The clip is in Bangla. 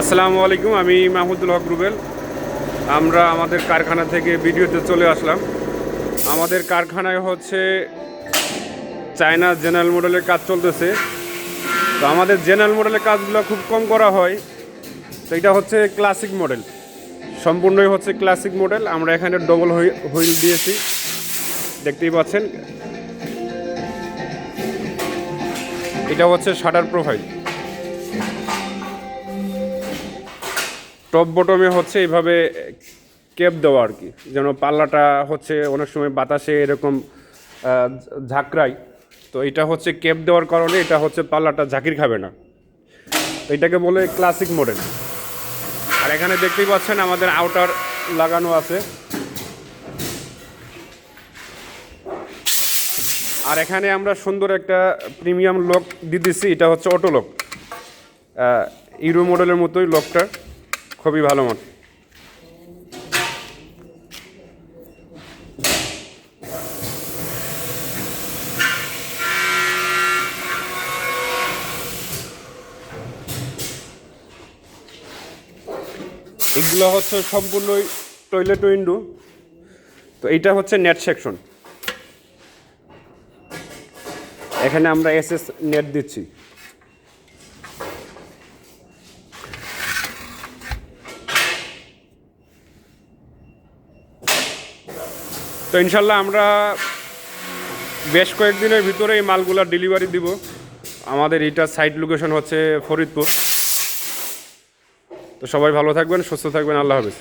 আসসালামু আলাইকুম, আমি মাহমুদুল হক রুবেল। আমরা আমাদের কারখানা থেকে ভিডিওতে চলে আসলাম। আমাদের কারখানায় হচ্ছে চায়না জেনারেল মডেলের কাজ চলতেছে। তো আমাদের জেনারেল মডেলের কাজগুলো খুব কম করা হয়। তো এটা হচ্ছে ক্লাসিক মডেল, সম্পূর্ণই হচ্ছে ক্লাসিক মডেল। আমরা এখানে ডবল হুইল দিয়েছি, দেখতেই পাচ্ছেন। এটা হচ্ছে শাটার প্রোফাইল। টপ বটমে হচ্ছে এইভাবে কেপ দেওয়া আর কি, যেন পাল্লাটা হচ্ছে অনেক সময় বাতাসে এরকম ঝাঁকড়ায়। তো এটা হচ্ছে কেপ দেওয়ার কারণে এটা হচ্ছে পাল্লাটা ঝাঁকির খাবে না। তো এটাকে বলে ক্লাসিক মডেল। আর এখানে দেখতেই পাচ্ছেন আমাদের আউটার লাগানো আছে। আর এখানে আমরা সুন্দর একটা প্রিমিয়াম লক দিতেছি, এটা হচ্ছে অটো লক। ইউরো মডেলের মতোই লকটা, খুবই ভালো মত। এগুলো হচ্ছে সম্পূর্ণই টয়লেট উইন্ডো। তো এইটা হচ্ছে নেট সেকশন। এখানে আমরা এসএস নেট দিচ্ছি। তো ইনশাল্লাহ আমরা বেশ কয়েকদিনের ভিতরে এই মালগুলা ডেলিভারি দিব। আমাদের এইটা সাইট লোকেশন হচ্ছে ফরিদপুর। তো সবাই ভালো থাকবেন, সুস্থ থাকবেন, আল্লাহ হাফেজ।